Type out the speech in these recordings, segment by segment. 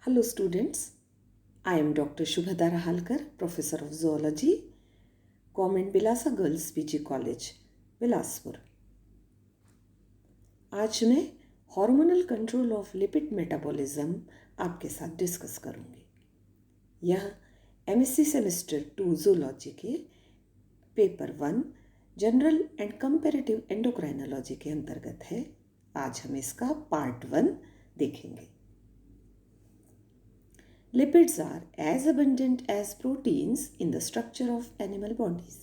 Hello students, I am Dr. Shubhada Rahalkar, Professor of Zoology, Government Bilasa Girls PG College, Bilaspur. आज मैं hormonal control of lipid metabolism आपके साथ discuss करूंगी। यह MSc semester 2 zoology के paper 1 general and comparative endocrinology के अंतर्गत है। आज हम इसका पार्ट 1 देखेंगे। Lipids are as abundant as proteins in the structure of animal bodies.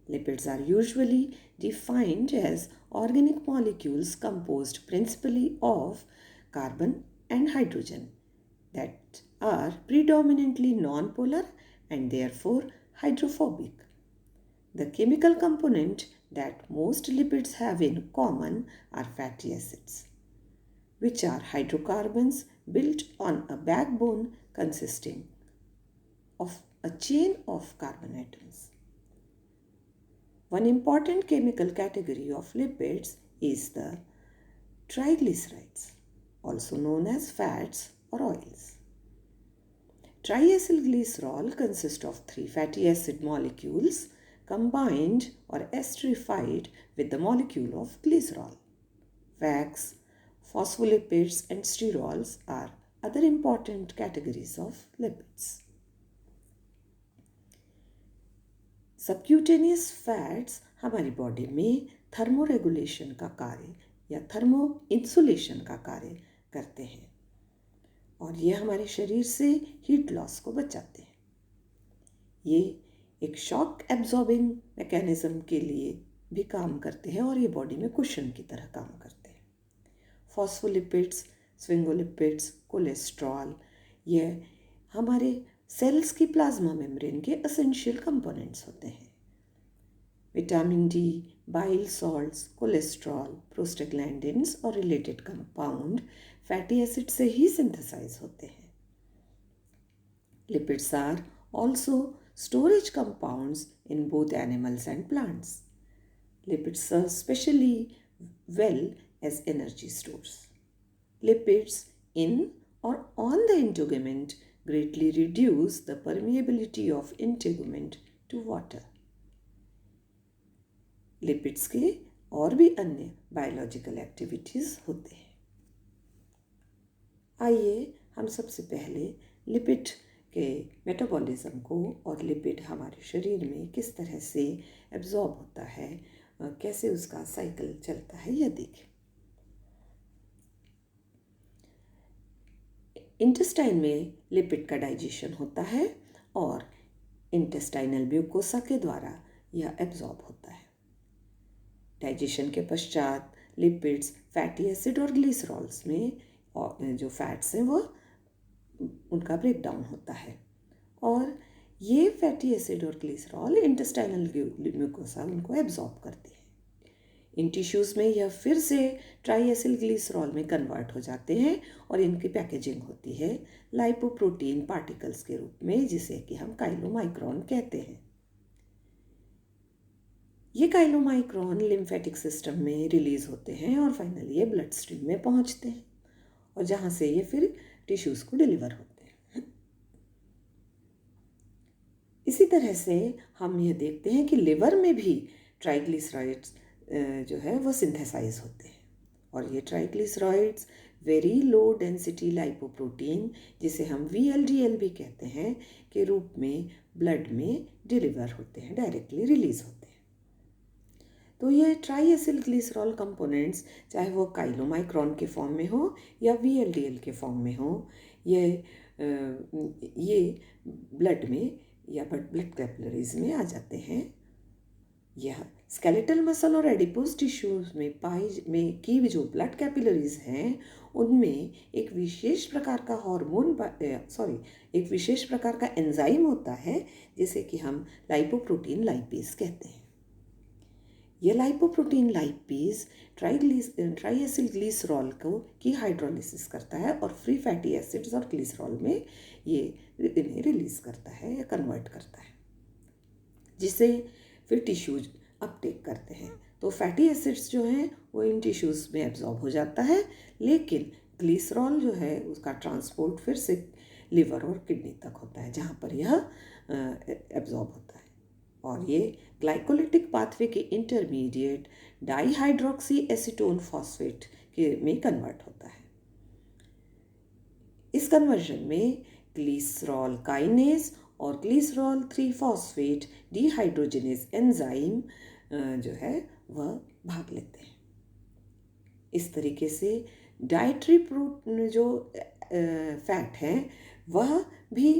Lipids are usually defined as organic molecules composed principally of carbon and hydrogen that are predominantly nonpolar and therefore hydrophobic. The chemical component that most lipids have in common are fatty acids, which are hydrocarbons built on a backbone consisting of a chain of carbon atoms. One important chemical category of lipids is the triglycerides, also known as fats or oils. Triacylglycerol consists of 3 fatty acid molecules combined or esterified with the molecule of glycerol. Fats, phospholipids and sterols are other important categories of lipids. Subcutaneous fats हमारी body में thermoregulation का कार्य या thermo insulation का कार्य करते हैं और ये हमारे शरीर से हीट लॉस को बचाते हैं। ये एक शॉक एब्जॉर्बिंग मैकेनिज्म के लिए भी काम करते हैं और ये बॉडी में कुशन की तरह काम करते हैं। फॉस्फोलिपिड्स, स्फिंगोलिपिड्स, कोलेस्ट्रॉल ये हमारे सेल्स की प्लाज्मा मेम्ब्रेन के एसेंशियल कंपोनेंट्स होते हैं। Vitamin D, bile salts, cholesterol, prostaglandins और रिलेटेड कंपाउंड फैटी एसिड से ही सिंथेसाइज होते हैं। Lipids are also storage compounds in both animals and plants. Lipids serve especially well as energy stores. Lipids in or on the integument greatly reduce the permeability of integument to water. Lipids के और भी अन्य biological activities होते हैं। आइए हम सबसे पहले लिपिड के मेटाबॉलिज्म को और लिपिड हमारे शरीर में किस तरह से एब्जॉर्ब होता है, कैसे उसका साइकिल चलता है यह देखें। इंटेस्टाइन में लिपिड का डाइजेशन होता है और इंटेस्टाइनल म्यूकोसा के द्वारा यह एब्जॉर्ब होता है। डाइजेशन के पश्चात लिपिड्स फैटी एसिड और ग्लिसरॉल्स में जो फैट्स हैं वो उनका ब्रेक डाउन होता है और ये फैटी एसिड और ग्लिसरॉल इंटेस्टाइनल म्यूकोसा उनको एब्जॉर्ब करती है। इन टिश्यूज़ में यह फिर से ट्राइएसिल ग्लिसरॉल में कन्वर्ट हो जाते हैं और इनकी पैकेजिंग होती है लाइपोप्रोटीन पार्टिकल्स के रूप में, जिसे कि हम काइलोमाइक्रोन कहते हैं। ये काइलोमाइक्रोन लिम्फेटिक सिस्टम में रिलीज होते हैं और फाइनली ये ब्लड स्ट्रीम में पहुंचते हैं और जहाँ से ये फिर टिश्यूज़ को डिलीवर होते हैं। इसी तरह से हम यह देखते हैं कि लिवर में भी ट्राइग्लिसराइड्स जो है वो सिंथेसाइज होते हैं और ये triglycerides very low density lipoprotein, जिसे हम VLDL भी कहते हैं, के रूप में ब्लड में डिलीवर होते हैं, डायरेक्टली रिलीज होते हैं। तो ये ट्राइएसिल ग्लिसरॉल कंपोनेंट्स चाहे वो काइलोमाइक्रोन के फॉर्म में हो या VLDL के फॉर्म में हो, ये ब्लड में या ब्लड कैपिलरीज में आ जाते हैं। यह स्केलेटल मसल और एडिपोज टिश्यूज में की जो ब्लड कैपिलरीज हैं उनमें एक विशेष प्रकार का एक विशेष प्रकार का एंजाइम होता है जिसे कि हम लाइपोप्रोटीन लाइपेज कहते हैं। यह लाइपोप्रोटीन लाइपेज ट्राइएसिल ग्लिसरॉल की हाइड्रोलिसिस करता है और फ्री फैटी एसिड्स और ग्लिसरॉल में ये इन्हें रिलीज करता है या कन्वर्ट करता है, जिसे फिर टिश्यूज अपटेक करते हैं। तो फैटी एसिड्स जो हैं वो इन टिश्यूज़ में एब्जॉर्ब हो जाता है, लेकिन ग्लिसरॉल जो है उसका ट्रांसपोर्ट फिर से लिवर और किडनी तक होता है, जहाँ पर यह एब्जॉर्ब होता है। और ये ग्लाइकोलिटिक पाथवे के इंटरमीडिएट डाईहाइड्रोक्सी एसीटोन फॉस्फेट के में कन्वर्ट होता है। इस कन्वर्जन में ग्लिसरॉल काइनेज और ग्लिसरॉल 3 फॉस्फेट डिहाइड्रोजिनेज एंजाइम जो है वह भाग लेते हैं। इस तरीके से डाइटरी जो फैट हैं वह भी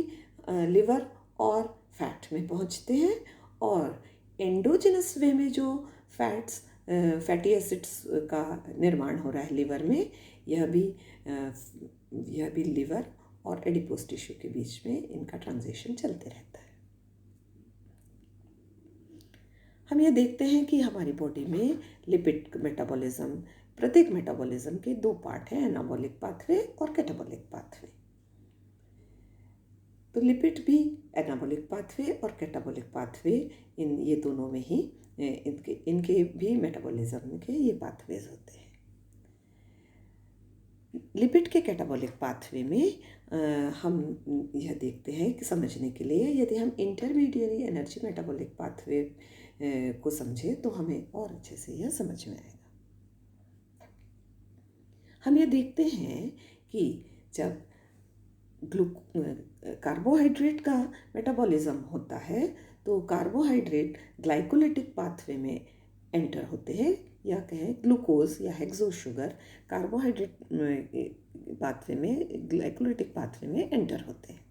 लिवर और फैट में पहुंचते हैं, और एंडोजिनस वे में जो फैटी एसिड्स का निर्माण हो रहा है लिवर में, यह भी लिवर और एडिपोज टिश्यू के बीच में इनका ट्रांजिशन चलते रहता है। हम ये देखते हैं कि हमारी बॉडी में लिपिड मेटाबॉलिज्म, प्रत्येक मेटाबॉलिज्म के 2 पार्ट हैं, एनाबॉलिक पाथवे और कैटाबॉलिक पाथवे। तो लिपिड भी एनाबॉलिक पाथवे और कैटाबॉलिक पाथवे, ये दोनों में ही इनके भी मेटाबॉलिज्म के ये पाथवेज होते हैं। लिपिड के कैटाबॉलिक पाथवे में हम यह देखते हैं कि समझने के लिए, यदि हम इंटरमीडिएट एनर्जी मेटाबॉलिक पाथवे को समझें तो हमें और अच्छे से यह समझ में आएगा। हम ये देखते हैं कि जब कार्बोहाइड्रेट का मेटाबॉलिज्म होता है तो कार्बोहाइड्रेट ग्लाइकोलिटिक पाथवे में एंटर होते हैं, या कहें ग्लूकोज या हेक्सो शुगर कार्बोहाइड्रेट पाथवे में, ग्लाइकोलिटिक पाथवे में एंटर होते हैं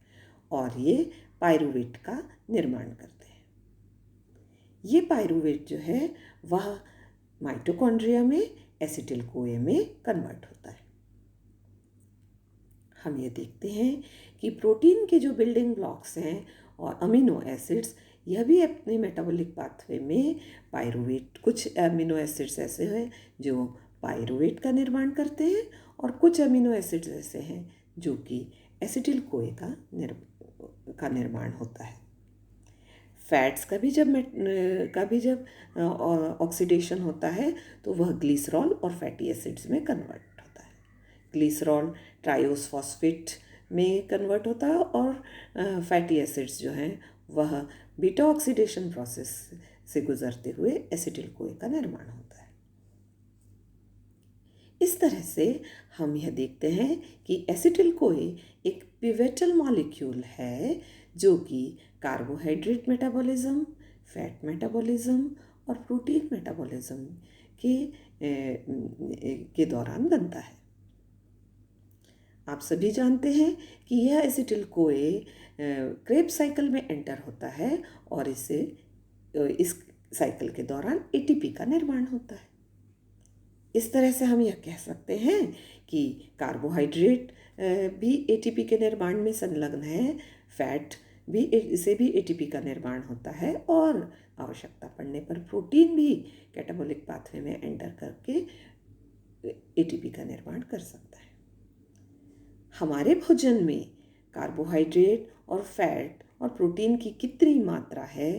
और ये पायरूवेट का निर्माण करते हैं। ये पायरूवेट जो है वह माइटोकॉन्ड्रिया में एसिटिल कोए में कन्वर्ट होता है। हम ये देखते हैं कि प्रोटीन के जो बिल्डिंग ब्लॉक्स हैं और अमीनो एसिड्स, यह भी अपने मेटाबॉलिक पाथवे में पायरूवेट, कुछ अमीनो एसिड्स ऐसे हैं जो पायरूवेट का निर्माण करते हैं और कुछ अमीनो एसिड्स ऐसे हैं जो कि एसिटिल कोए का निर्माण होता है। फैट्स का भी जब ऑक्सीडेशन होता है तो वह ग्लिसरॉल और फैटी एसिड्स में कन्वर्ट होता है। ग्लिसरॉल ट्रायोस फॉस्फेट में कन्वर्ट होता है और फैटी एसिड्स जो हैं वह बीटा ऑक्सीडेशन प्रोसेस से गुजरते हुए एसिटिल कोए का निर्माण होता है। इस तरह से हम यह देखते हैं कि एसिटिल कोए एक पिवेटल मॉलिक्यूल है जो कि कार्बोहाइड्रेट मेटाबॉलिज्म, फैट मेटाबॉलिज्म और प्रोटीन मेटाबॉलिज्म के दौरान बनता है। आप सभी जानते हैं कि यह एसिटिल कोए क्रेब्स साइकिल में एंटर होता है और इस साइकिल के दौरान एटीपी का निर्माण होता है। इस तरह से हम यह कह सकते हैं कि कार्बोहाइड्रेट भी एटीपी के निर्माण में संलग्न है, फैट भी, इसे भी एटीपी का निर्माण होता है और आवश्यकता पड़ने पर प्रोटीन भी कैटाबॉलिक पाथवे में एंटर करके एटीपी का निर्माण कर सकता है। हमारे भोजन में कार्बोहाइड्रेट और फैट और प्रोटीन की कितनी मात्रा है,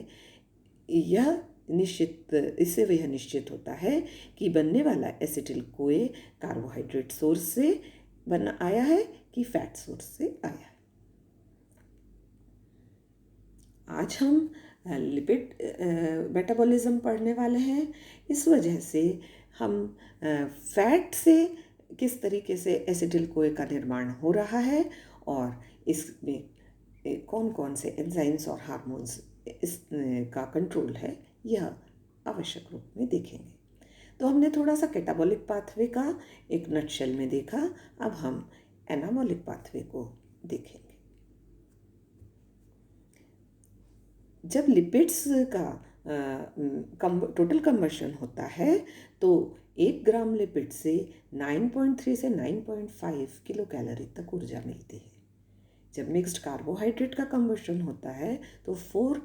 इससे वह निश्चित होता है कि बनने वाला एसिटिल कोए कार्बोहाइड्रेट सोर्स से आया है कि फैट सोर्स से आया है। आज हम लिपिड मेटाबॉलिज्म पढ़ने वाले हैं, इस वजह से हम फैट से किस तरीके से एसिटिल कोए का निर्माण हो रहा है और इसमें कौन कौन से एंजाइम्स और हार्मोन्स का कंट्रोल है, यह आवश्यक रूप में देखेंगे। तो हमने थोड़ा सा कैटाबॉलिक पाथवे का एक नटशेल में देखा, अब हम एनाबॉलिक पाथवे को देखेंगे। जब लिपिड्स का टोटल कन्वर्शन होता है तो 1 ग्राम लिपिड से 9.3 से 9.5 किलो कैलोरी तक ऊर्जा मिलती है। जब मिक्स्ड कार्बोहाइड्रेट का कन्वर्शन होता है तो 4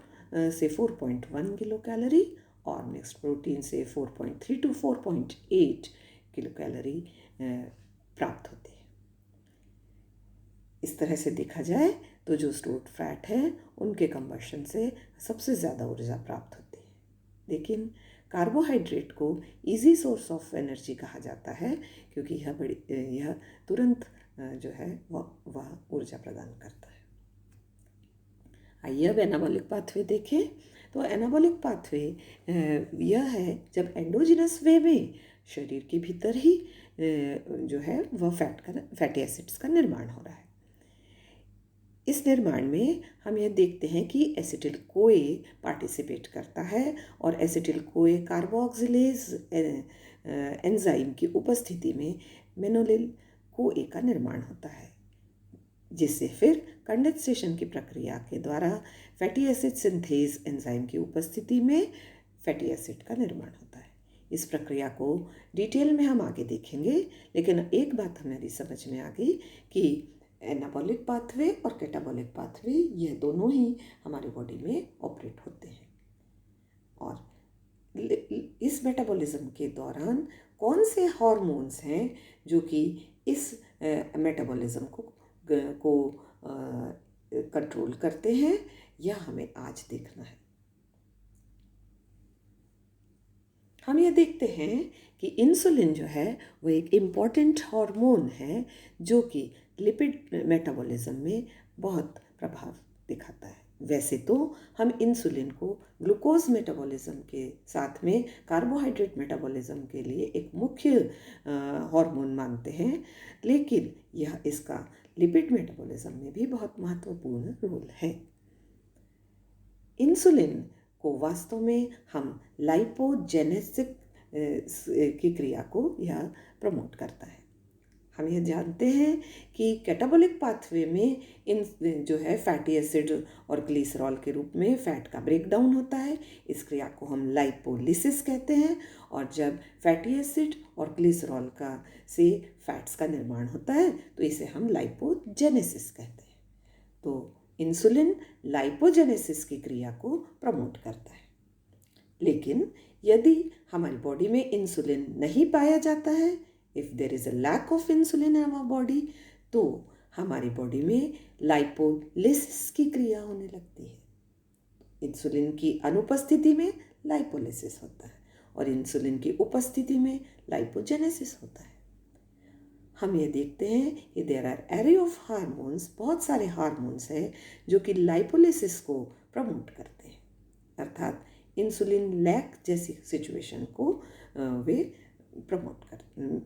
से 4.1 किलो कैलोरी और मिक्स्ड प्रोटीन से 4.3 टू 4.8 किलो कैलोरी प्राप्त होती है। इस तरह से देखा जाए तो जो स्टोर्ड फैट है उनके कन्वर्शन से सबसे ज़्यादा ऊर्जा प्राप्त होती है, लेकिन कार्बोहाइड्रेट को इजी सोर्स ऑफ एनर्जी कहा जाता है, क्योंकि यह तुरंत जो है वह ऊर्जा प्रदान करता है। आइए अब एनाबॉलिक पाथवे देखें। तो एनाबॉलिक पाथवे यह है जब एंडोजिनस वे में शरीर के भीतर ही जो है वह फैटी एसिड्स का निर्माण हो रहा है। इस निर्माण में हम यह देखते हैं कि एसिटिल कोए पार्टिसिपेट करता है, और एसिटिल कोए कार्बोक्सिलेज एंजाइम की उपस्थिति में मेनोलिल कोए का निर्माण होता है, जिससे फिर कंडेंसेशन की प्रक्रिया के द्वारा फैटी एसिड सिंथेज एंजाइम की उपस्थिति में फैटी एसिड का निर्माण होता है। इस प्रक्रिया को डिटेल में हम आगे देखेंगे, लेकिन एक बात हमारी समझ में आ गई कि एनाबॉलिक पाथवे और कैटाबॉलिक पाथवे यह दोनों ही हमारी बॉडी में ऑपरेट होते हैं। और इस मेटाबॉलिज्म के दौरान कौन से हार्मोन्स हैं जो कि इस मेटाबॉलिज्म को कंट्रोल करते हैं, यह हमें आज देखना है। हम ये देखते हैं कि इंसुलिन जो है वो एक इम्पॉर्टेंट हार्मोन है जो कि लिपिड मेटाबॉलिज्म में बहुत प्रभाव दिखाता है। वैसे तो हम इंसुलिन को ग्लूकोज मेटाबॉलिज्म के साथ में कार्बोहाइड्रेट मेटाबॉलिज्म के लिए एक मुख्य हार्मोन मानते हैं, लेकिन यह इसका लिपिड मेटाबॉलिज्म में भी बहुत महत्वपूर्ण रोल है। इंसुलिन को वास्तव में हम लाइपोजेनेसिस की क्रिया को यह प्रमोट करता है। हम यह जानते हैं कि कैटाबॉलिक पाथवे में इन जो है फैटी एसिड और ग्लिसरॉल के रूप में फैट का ब्रेकडाउन होता है। इस क्रिया को हम लाइपोलिसिस कहते हैं, और जब फैटी एसिड और ग्लिसरॉल का से फैट्स का निर्माण होता है तो इसे हम लाइपोजेनेसिस कहते हैं। तो इंसुलिन लाइपोजेनेसिस की क्रिया को प्रमोट करता है। लेकिन यदि हमारी बॉडी में इंसुलिन नहीं पाया जाता है, if there is a lack of insulin in our body, तो हमारी बॉडी में लाइपोलिसिस की क्रिया होने लगती है। इंसुलिन की अनुपस्थिति में लाइपोलिसिस होता है और इंसुलिन की उपस्थिति में लाइपोजेनेसिस होता है। हम ये देखते हैं कि there are array of hormones, बहुत सारे हार्मोन्स हैं जो कि लाइपोलिसिस को प्रमोट करते हैं, अर्थात इंसुलिन लैक जैसी सिचुएशन को वे प्रमोट कर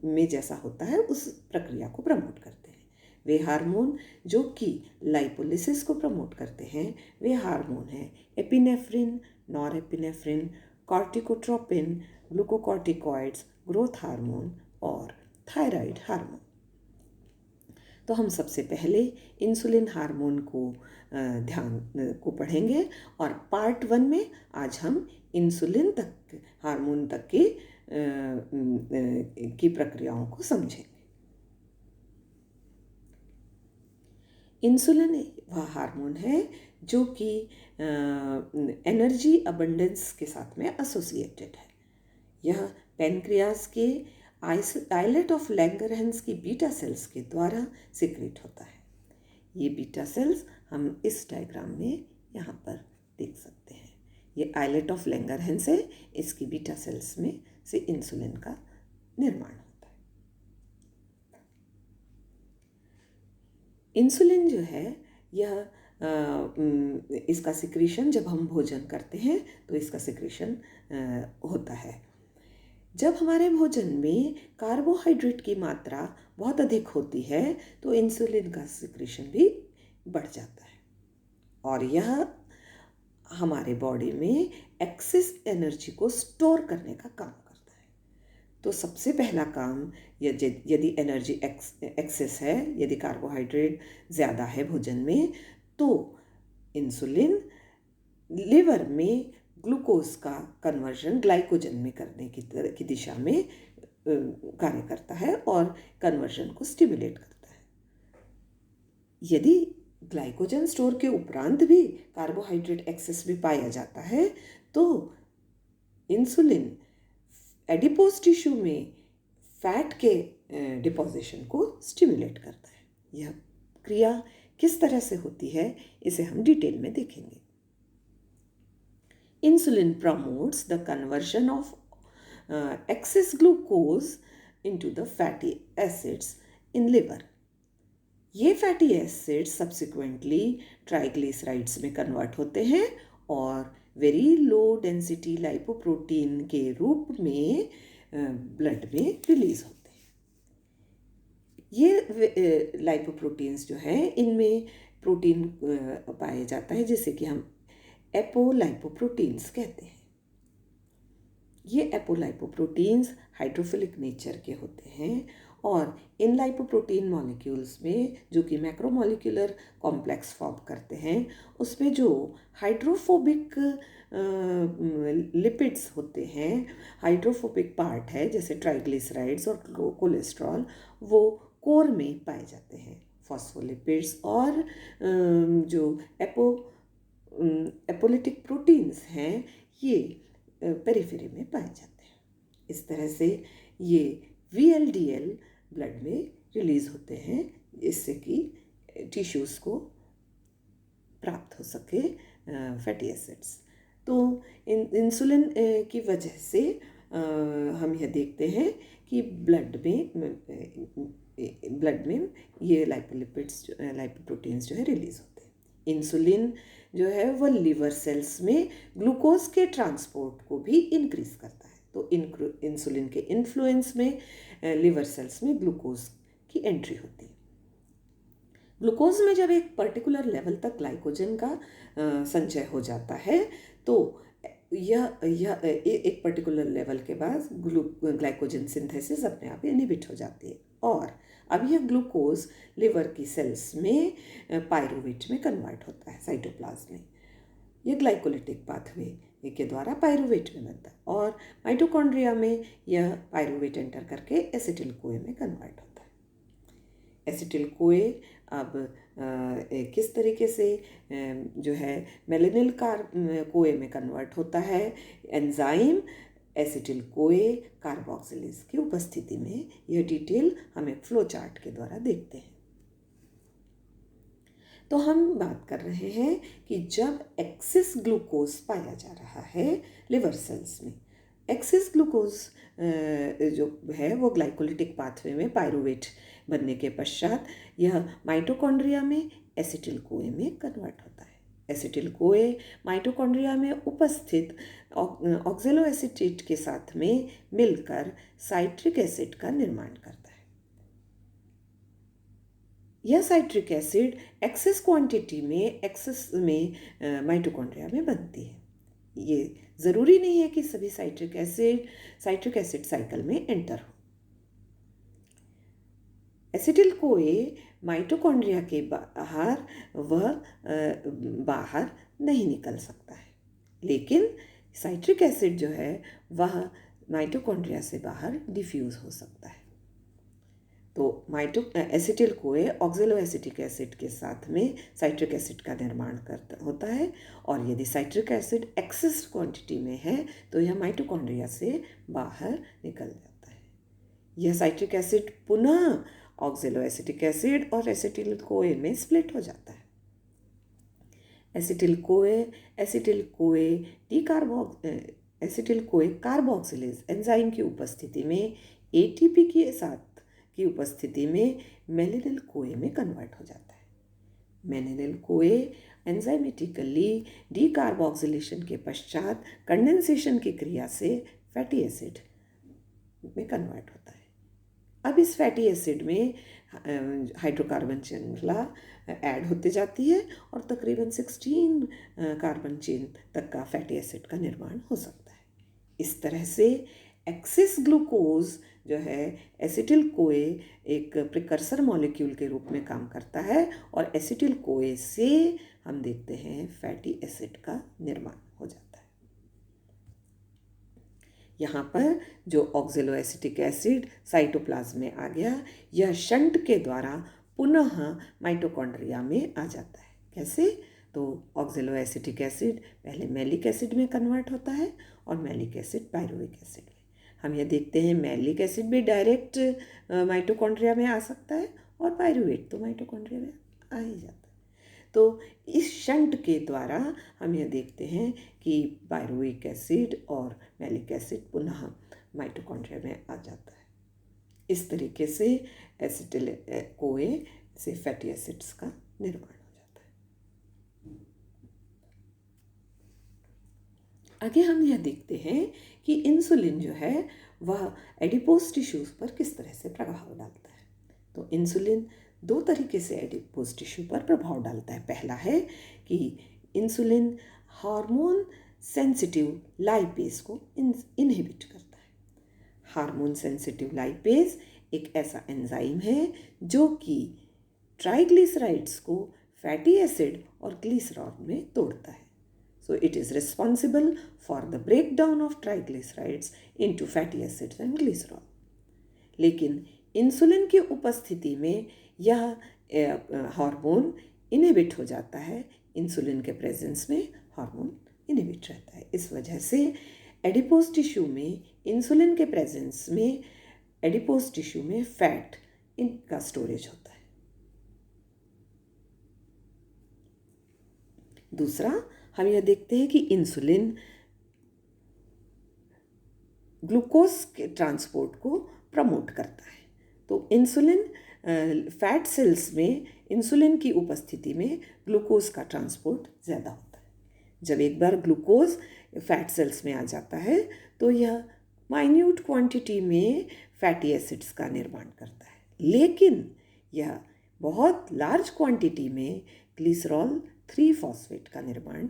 में जैसा होता है उस प्रक्रिया को प्रमोट करते हैं। वे हार्मोन जो कि लाइपोलिसिस को प्रमोट करते हैं वे हार्मोन हैं epinephrine, norepinephrine, corticotropin, glucocorticoids, growth hormone और थायराइड हार्मोन। तो हम सबसे पहले इंसुलिन हार्मोन को को पढ़ेंगे, और पार्ट 1 में आज हम इंसुलिन तक हार्मोन तक की प्रक्रियाओं को समझेंगे। इंसुलिन वह हार्मोन है जो कि एनर्जी अबंडेंस के साथ में एसोसिएटेड है। यह पैनक्रियास के आइलेट ऑफ लैंगरहैंस की बीटा सेल्स के द्वारा सिक्रेट होता है। ये बीटा सेल्स हम इस डायग्राम में यहाँ पर देख सकते हैं। ये आइलेट ऑफ लैंगरहैंस है, इसकी बीटा सेल्स में से इंसुलिन का निर्माण होता है। इंसुलिन जो है यह इसका सिक्रीशन जब हम भोजन करते हैं तो इसका सिक्रीशन होता है। जब हमारे भोजन में कार्बोहाइड्रेट की मात्रा बहुत अधिक होती है तो इंसुलिन का सिक्रीशन भी बढ़ जाता है, और यह हमारे बॉडी में एक्सेस एनर्जी को स्टोर करने का काम करता है। तो सबसे पहला काम, यदि एनर्जी एक्सेस है, यदि कार्बोहाइड्रेट ज़्यादा है भोजन में, तो इंसुलिन लिवर में ग्लूकोज का कन्वर्जन ग्लाइकोजन में करने की दिशा में कार्य करता है और कन्वर्जन को स्टिमुलेट करता है। यदि ग्लाइकोजन स्टोर के उपरांत भी कार्बोहाइड्रेट एक्सेस भी पाया जाता है तो इंसुलिन एडिपोज टिश्यू में फैट के डिपोजिशन को स्टिमुलेट करता है। यह क्रिया किस तरह से होती है इसे हम डिटेल में देखेंगे। Insulin promotes the conversion of excess glucose into the fatty acids in liver. ये फैटी एसिड्स सब्सिक्वेंटली ट्राइग्लिसराइड्स में कन्वर्ट होते हैं और वेरी लो डेंसिटी लाइपोप्रोटीन के रूप में ब्लड में रिलीज होते हैं। ये लाइपोप्रोटीन्स जो है इनमें प्रोटीन पाया जाता है जिसे कि हम एपोलाइपोप्रोटीन्स कहते हैं। ये एपोलाइपोप्रोटीन्स हाइड्रोफिलिक नेचर के होते हैं और इन लाइपोप्रोटीन मॉलिक्यूल्स में जो कि मैक्रोमोलिकुलर कॉम्प्लेक्स फॉर्म करते हैं उसमें जो हाइड्रोफोबिक लिपिड्स होते हैं, हाइड्रोफोबिक पार्ट है जैसे ट्राइग्लिसराइड्स और कोलेस्ट्रॉल, वो कोर में पाए जाते हैं। फॉस्फोलिपिड्स और जो एपोलिटिक प्रोटीन्स हैं ये पेरिफेरी में पाए जाते हैं। इस तरह से ये VLDL ब्लड में रिलीज होते हैं जिससे कि टिश्यूज़ को प्राप्त हो सके फैटी एसिड्स। तो इंसुलिन की वजह से हम यह देखते हैं कि ब्लड में ये लाइपोप्रोटीन्स जो है रिलीज होते हैं। इंसुलिन जो है वह लिवर सेल्स में ग्लूकोज के ट्रांसपोर्ट को भी इंक्रीज करता है। तो इंसुलिन के इन्फ्लुएंस में लिवर सेल्स में ग्लूकोज की एंट्री होती है। ग्लूकोज में जब एक पर्टिकुलर लेवल तक ग्लाइकोजन का संचय हो जाता है तो यह एक पर्टिकुलर लेवल के बाद ग्लाइकोजन सिंथेसिस अपने आप इनहिबिट हो जाती है और अब यह ग्लूकोज लिवर की सेल्स में पायरूवेट में कन्वर्ट होता है साइटोप्लाज्म में। यह ग्लाइकोलिटिक पाथवे के द्वारा पायरूवेट में बनता है और माइटोकॉन्ड्रिया में यह पायरूवेट एंटर करके एसिटिल कोए में कन्वर्ट होता है। एसिटिल कोए अब किस तरीके से जो है मेलेनिल कोए में कन्वर्ट होता है, एंजाइम एसिटिल कोए कार्बोक्सिलेज की उपस्थिति में, यह डिटेल हम एक फ्लो चार्ट के द्वारा देखते हैं। तो हम बात कर रहे हैं कि जब एक्सेस ग्लूकोज पाया जा रहा है लिवर सेल्स में, एक्सेस ग्लूकोज जो है वो ग्लाइकोलिटिक पाथवे में पायरूवेट बनने के पश्चात यह माइटोकॉन्ड्रिया में एसिटिल कोए में कन्वर्ट होता है। एसिटिल कोए माइटोकॉन्ड्रिया में उपस्थित ऑक्जेलो एसीटेट के साथ में मिलकर साइट्रिक एसिड का निर्माण करता है। यह साइट्रिक एसिड एक्सेस क्वांटिटी में माइटोकॉन्ड्रिया में बनती है। ये ज़रूरी नहीं है कि सभी साइट्रिक एसिड साइकिल में एंटर हो। एसिटिल कोए माइटोकॉन्ड्रिया के बाहर नहीं निकल सकता है, लेकिन साइट्रिक एसिड जो है वह माइटोकॉन्ड्रिया से बाहर डिफ्यूज़ हो सकता है। तो एसिटिल कोए ऑक्जेलो एसिटिक एसिड के साथ में साइट्रिक एसिड का निर्माण होता है और यदि साइट्रिक एसिड एक्सेस क्वांटिटी में है तो यह माइटोकॉन्ड्रिया से बाहर निकल जाता है। यह साइट्रिक एसिड पुनः ऑक्जेलो एसिटिक एसिड और एसिटिल कोए में स्प्लिट हो जाता है। एसिटिल कोए कार्बोक्सिलेज एंजाइम की उपस्थिति में ATP की उपस्थिति में मेलेनिल कोए में कन्वर्ट हो जाता है। मेलेनिल कोए एंजाइमेटिकली डीकार्बोक्सिलेशन के पश्चात कंडेंसेशन की क्रिया से फैटी एसिड में कन्वर्ट होता है। अब इस फैटी एसिड में हाइड्रोकार्बन श्रृंखला ऐड होते जाती है और तकरीबन 16 कार्बन चेन तक का फैटी एसिड का निर्माण हो सकता है। इस तरह से एक्सेस ग्लूकोज जो है एसिटिल कोए एक प्रिकर्सर मॉलिक्यूल के रूप में काम करता है और एसिटिल कोए से हम देखते हैं फैटी एसिड का निर्माण हो जाता है। यहाँ पर जो ऑक्जेलो एसिटिक एसिड साइटोप्लाज्म में आ गया, यह शंट के द्वारा पुनः माइटोकॉन्ड्रिया में आ जाता है। कैसे? तो ऑक्जेलो एसिटिक एसिड पहले मैलिक एसिड में कन्वर्ट होता है और मैलिक एसिड पायरुविक एसिड में। हम यह देखते हैं मैलिक एसिड भी डायरेक्ट माइटोकॉन्ड्रिया में आ सकता है और पायरुवेट तो माइटोकॉन्ड्रिया में आ ही जाता है। तो इस शंट के द्वारा हम यह देखते हैं कि पायरुविक एसिड और मैलिक एसिड पुनः माइटोकॉन्ड्रिया में आ जाता है। इस तरीके से एसिटिल कोए से फैटी एसिड्स का निर्माण हो जाता है। आगे हम यह देखते हैं कि इंसुलिन जो है वह एडिपोज टिश्यूज पर किस तरह से प्रभाव डालता है। तो इंसुलिन दो तरीके से एडिपोज टिश्यू पर प्रभाव डालता है। पहला है कि इंसुलिन हार्मोन सेंसिटिव लाइपेज को इनहिबिट करता है। हार्मोन सेंसिटिव लाइपेज एक ऐसा एंजाइम है जो कि ट्राइग्लिसराइड्स को फैटी एसिड और ग्लिसरॉल में तोड़ता है। So it is responsible for the breakdown of triglycerides into fatty acids and glycerol. लेकिन इंसुलिन की उपस्थिति में यह हार्मोन इनहिबिट हो जाता है। इंसुलिन के प्रेजेंस में हार्मोन इनहिबिट रहता है। इस वजह से एडिपोज टिश्यू में इंसुलिन के प्रेजेंस में एडिपोज टिश्यू में फैट इनका स्टोरेज होता है। दूसरा हम यह देखते हैं कि इंसुलिन ग्लूकोज के ट्रांसपोर्ट को प्रमोट करता है। तो इंसुलिन फैट सेल्स में इंसुलिन की उपस्थिति में ग्लूकोज का ट्रांसपोर्ट ज़्यादा होता है। जब एक बार ग्लूकोज फैट सेल्स में आ जाता है तो यह माइन्यूट क्वांटिटी में फैटी एसिड्स का निर्माण करता है, लेकिन यह बहुत लार्ज क्वांटिटी में ग्लिसरॉल 3-फॉस्फेट का निर्माण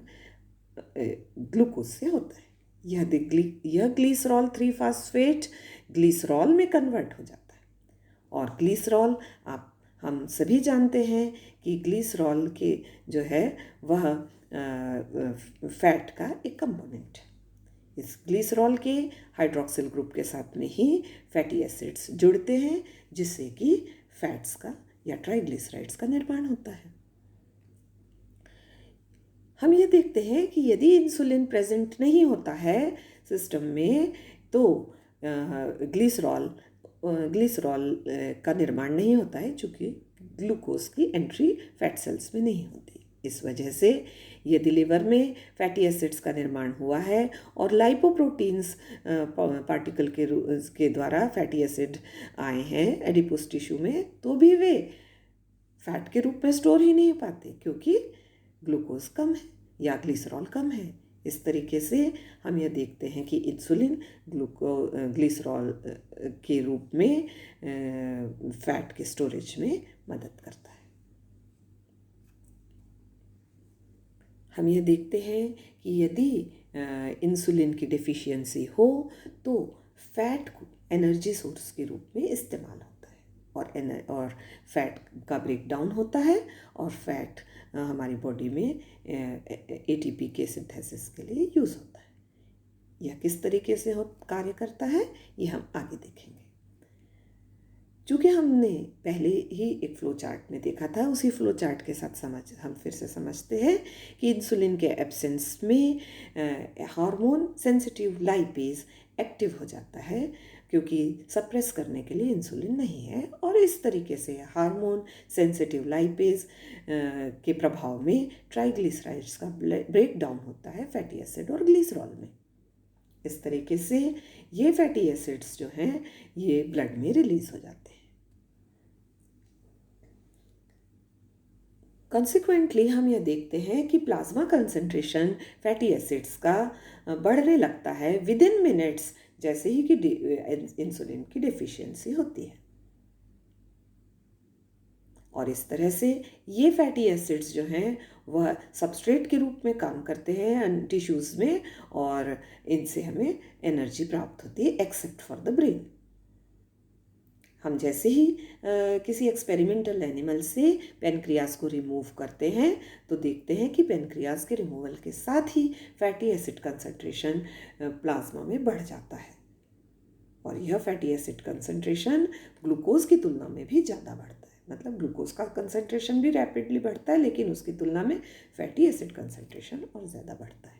ग्लूकोज से होता है। यह ग्लिसरॉल 3-फॉस्फेट ग्लिसरॉल में कन्वर्ट हो जाता है। और ग्लिसरॉल हम सभी जानते हैं कि ग्लिसरॉल के जो है वह फैट का एक कंपोनेंट है। इस ग्लिसरॉल के हाइड्रोक्सिल ग्रुप के साथ में ही फैटी एसिड्स जुड़ते हैं, जिससे कि फैट्स का या ट्राइग्लिसराइड्स का निर्माण होता है। हम ये देखते हैं कि यदि इंसुलिन प्रेजेंट नहीं होता है सिस्टम में तो ग्लिसरॉल का निर्माण नहीं होता है, चूँकि ग्लूकोज की एंट्री फैट सेल्स में नहीं होती। इस वजह से यदि लिवर में फैटी एसिड्स का निर्माण हुआ है और लाइपोप्रोटीन्स पार्टिकल के द्वारा फैटी एसिड आए हैं एडिपोज टिश्यू में, तो भी वे फैट के रूप में स्टोर ही नहीं पाते, क्योंकि ग्लूकोज कम है या ग्लिसरॉल कम है। इस तरीके से हम यह देखते हैं कि इंसुलिन ग्लिसरॉल के रूप में फैट के स्टोरेज में मदद करता है। हम यह देखते हैं कि यदि इंसुलिन की डेफिशिएंसी हो तो फैट को एनर्जी सोर्स के रूप में इस्तेमाल होता है और फैट का ब्रेकडाउन होता है और फैट हमारी बॉडी में एटीपी के सिंथेसिस के लिए यूज़ होता है। यह किस तरीके से कार्य करता है ये हम आगे देखेंगे। चूँकि हमने पहले ही एक फ्लो चार्ट में देखा था, उसी फ्लो चार्ट के साथ हम फिर से समझते हैं कि इंसुलिन के एब्सेंस में हार्मोन सेंसिटिव लाइपेज एक्टिव हो जाता है, क्योंकि सप्रेस करने के लिए इंसुलिन नहीं है। और इस तरीके से हार्मोन सेंसिटिव लाइपेज के प्रभाव में ट्राइग्लिसराइड्स का ब्रेकडाउन होता है फैटी एसिड और ग्लिसरॉल में। इस तरीके से ये फैटी एसिड्स जो हैं ये ब्लड में रिलीज हो जाते हैं। कंसिक्वेंटली हम यह देखते हैं कि प्लाज्मा कंसंट्रेशन फैटी एसिड्स का बढ़ने लगता है विद इन मिनट्स, जैसे ही कि इंसुलिन की डेफिशिएंसी होती है। और इस तरह से ये फैटी एसिड्स जो हैं वह सबस्ट्रेट के रूप में काम करते हैं टिश्यूज़ में, और इनसे हमें एनर्जी प्राप्त होती है एक्सेप्ट फॉर द ब्रेन। हम जैसे ही किसी एक्सपेरिमेंटल एनिमल से पेनक्रियाज को रिमूव करते हैं तो देखते हैं कि पेनक्रियाज के रिमूवल के साथ ही फैटी एसिड कंसंट्रेशन प्लाज्मा में बढ़ जाता है, और यह फैटी एसिड कंसंट्रेशन ग्लूकोज की तुलना में भी ज़्यादा बढ़ता है। मतलब ग्लूकोज का कंसंट्रेशन भी रैपिडली बढ़ता है, लेकिन उसकी तुलना में फैटी एसिड कंसंट्रेशन और ज़्यादा बढ़ता है।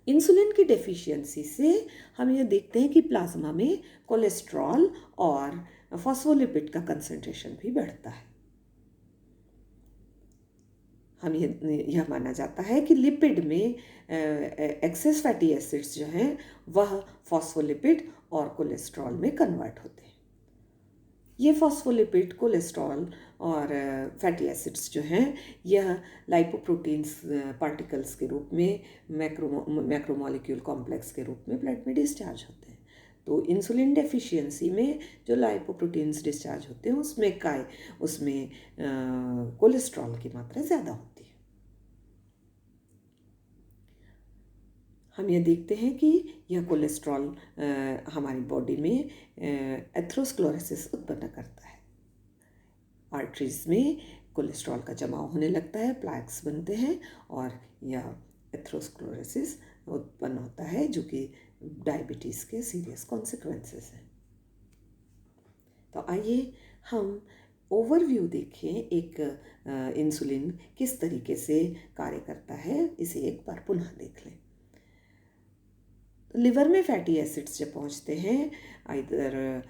इंसुलिन की डेफिशिएंसी से हम ये देखते हैं कि प्लाज्मा में कोलेस्ट्रॉल और फॉस्फोलिपिड का कंसंट्रेशन भी बढ़ता है। हम यह माना जाता है कि लिपिड में एक्सेस फैटी एसिड्स जो हैं वह फॉस्फोलिपिड और कोलेस्ट्रॉल में कन्वर्ट होते हैं। ये फॉस्फोलिपिड, कोलेस्ट्रॉल और फैटी एसिड्स जो हैं यह लाइपोप्रोटीन्स पार्टिकल्स के रूप में मैक्रोमोलिक्यूल कॉम्प्लेक्स के रूप में ब्लड में डिस्चार्ज होते हैं। तो इंसुलिन डेफिशिएंसी में जो लाइपोप्रोटीन्स डिस्चार्ज होते हैं उसमें कोलेस्ट्रॉल की मात्रा ज़्यादा होती है। हम ये देखते हैं कि यह कोलेस्ट्रॉल हमारी बॉडी में एथेरोस्क्लेरोसिस उत्पन्न करता है। आर्टरीज में कोलेस्ट्रॉल का जमाव होने लगता है, प्लैक्स बनते हैं और यह एथेरोस्क्लेरोसिस उत्पन्न होता है, जो कि डायबिटीज़ के सीरियस कॉन्सिक्वेंसेस हैं। तो आइए हम ओवरव्यू देखें एक इंसुलिन किस तरीके से कार्य करता है, इसे एक बार पुनः देख लें। तो लिवर में फैटी एसिड्स जब पहुंचते हैं आइदर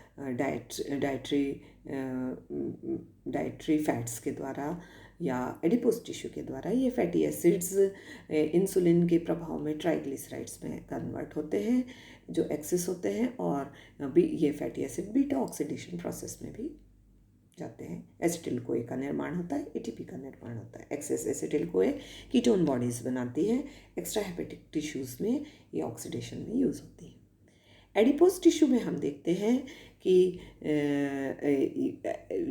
डाइटरी फैट्स के द्वारा या एडिपोज टिश्यू के द्वारा, ये फैटी एसिड्स इंसुलिन के प्रभाव में ट्राइग्लिसराइड्स में कन्वर्ट होते हैं जो एक्सेस होते हैं, और ये fatty acid beta oxidation process में भी जाते हैं। एसिटिल कोए का निर्माण होता है, एटीपी का निर्माण होता है। एक्सेस एसिटिल कोए कीटोन बॉडीज़ बनाती है, एक्स्ट्रा हेपेटिक टिश्यूज़ में ये ऑक्सीडेशन में यूज़ होती है। एडिपोज टिश्यू में हम देखते हैं कि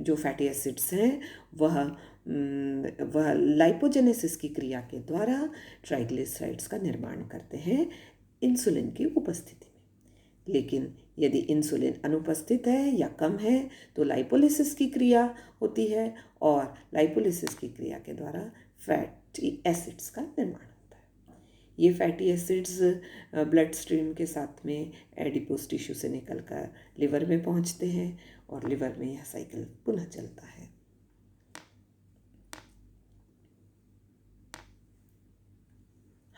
जो फैटी एसिड्स हैं वह लाइपोजेनेसिस की क्रिया के द्वारा ट्राइग्लिसराइड्स का निर्माण करते हैं इंसुलिन की उपस्थिति में। लेकिन यदि इंसुलिन अनुपस्थित है या कम है तो लाइपोलिसिस की क्रिया होती है, और लाइपोलिसिस की क्रिया के द्वारा फैटी एसिड्स का निर्माण होता है। ये फैटी एसिड्स ब्लड स्ट्रीम के साथ में एडिपोज टिश्यू से निकलकर लिवर में पहुंचते हैं और लिवर में यह साइकिल पुनः चलता है।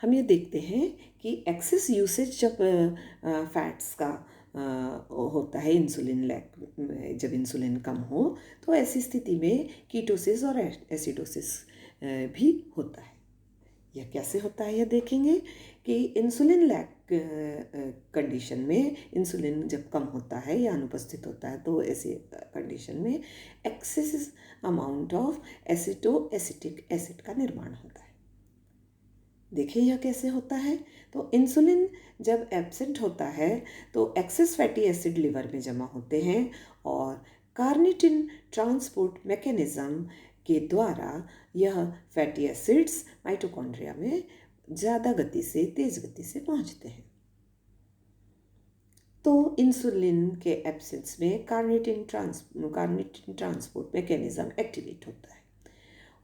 हम ये देखते हैं कि एक्सेस यूसेज जब फैट्स का होता है इंसुलिन जब इंसुलिन कम हो तो ऐसी स्थिति में कीटोसिस और एसिडोसिस भी होता है। यह कैसे होता है यह देखेंगे कि इंसुलिन लैक कंडीशन में इंसुलिन जब कम होता है या अनुपस्थित होता है तो ऐसी कंडीशन में एक्सेस अमाउंट ऑफ एसिटोएसिटिक एसिड का निर्माण होता है। देखिए यह कैसे होता है। तो इंसुलिन जब एब्सेंट होता है तो एक्सेस फैटी एसिड लिवर में जमा होते हैं और कार्निटिन ट्रांसपोर्ट मैकेनिज्म के द्वारा यह फैटी एसिड्स माइटोकॉन्ड्रिया में ज़्यादा गति से, तेज़ गति से पहुंचते हैं। तो इंसुलिन के एब्सेंस में कार्निटिन ट्रांसपोर्ट मैकेनिज्म एक्टिवेट होता है,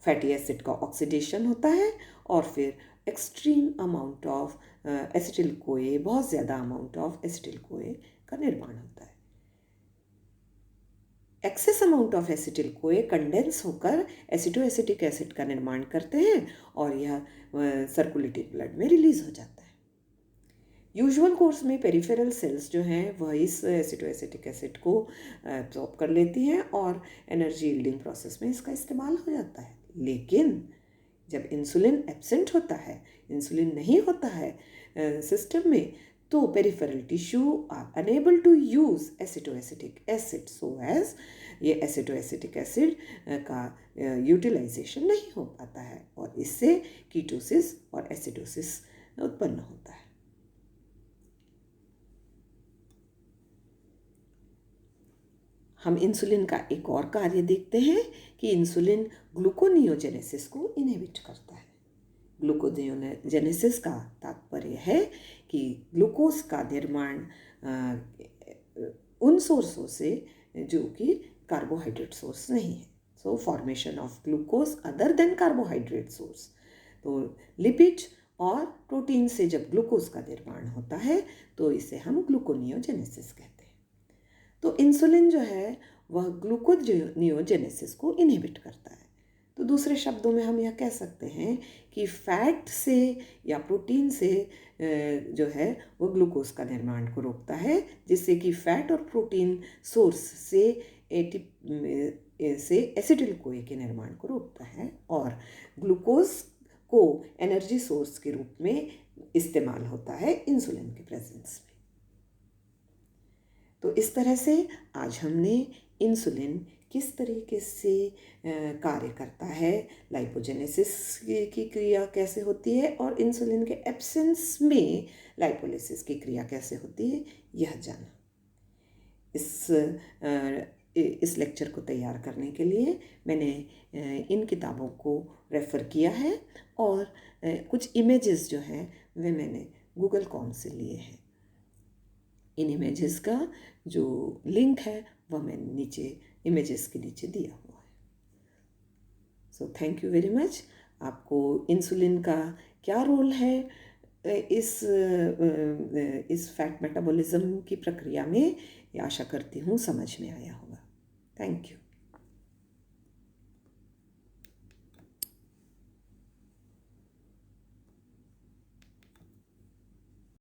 फैटी एसिड का ऑक्सीडेशन होता है और फिर एक्सट्रीम अमाउंट ऑफ एसिटिल कोए, बहुत ज़्यादा अमाउंट ऑफ एसिटिल कोए का निर्माण होता है। एक्सेस अमाउंट ऑफ एसिटिल कोए कंडेंस होकर एसिटोएसिटिक एसिड का निर्माण करते हैं और यह सर्कुलेटिंग ब्लड में रिलीज हो जाता है। यूजुअल कोर्स में पेरिफेरल सेल्स जो हैं वह इस एसिटोएसिटिक एसिड को एब्जॉर्ब कर लेती हैं और एनर्जी यील्डिंग प्रोसेस में इसका इस्तेमाल हो जाता है। लेकिन जब इंसुलिन एब्सेंट होता है, इंसुलिन नहीं होता है सिस्टम में, तो peripheral tissue are unable to use acetoacetic acid, so as ये एसिटोएसिटिक एसिड का यूटिलाइजेशन नहीं हो पाता है और इससे कीटोसिस और एसिडोसिस उत्पन्न होता है। हम इंसुलिन का एक और कार्य देखते हैं कि इंसुलिन ग्लूकोनियोजेनेसिस को इनहिबिट करता है। ग्लूकोनियोजेनेसिस का तात्पर्य है कि ग्लूकोज का निर्माण उन सोर्सों से जो कि कार्बोहाइड्रेट सोर्स नहीं है, सो formation of glucose other than carbohydrate source. तो लिपिड और प्रोटीन से जब ग्लूकोज का निर्माण होता है तो इसे हम ग्लूकोनियोजेनेसिस कहते हैं। तो इंसुलिन जो है वह ग्लूकोनियोजेनेसिस को इनहिबिट करता है। तो दूसरे शब्दों में हम यह कह सकते हैं कि फैट से या प्रोटीन से जो है वो ग्लूकोज का निर्माण को रोकता है, जिससे कि फैट और प्रोटीन सोर्स से से एसिटिल कोए के निर्माण को रोकता है और ग्लूकोज को एनर्जी सोर्स के रूप में इस्तेमाल होता है इंसुलिन के प्रेजेंस में। तो इस तरह से आज हमने इंसुलिन किस तरीके से कार्य करता है, लाइपोजेनेसिस की क्रिया कैसे होती है और इंसुलिन के एब्सेंस में लाइपोलिसिस की क्रिया कैसे होती है, यह जाना। इस लेक्चर को तैयार करने के लिए मैंने इन किताबों को रेफ़र किया है और कुछ इमेजेस जो हैं वे मैंने गूगल.com से लिए हैं। इन इमेजेस का जो लिंक है वह मैंने नीचे इमेजेस के नीचे दिया हुआ है। So thank you very much. आपको इंसुलिन का क्या रोल है इस फैट मेटाबॉलिज्म की प्रक्रिया में, आशा करती हूँ समझ में आया होगा। Thank you.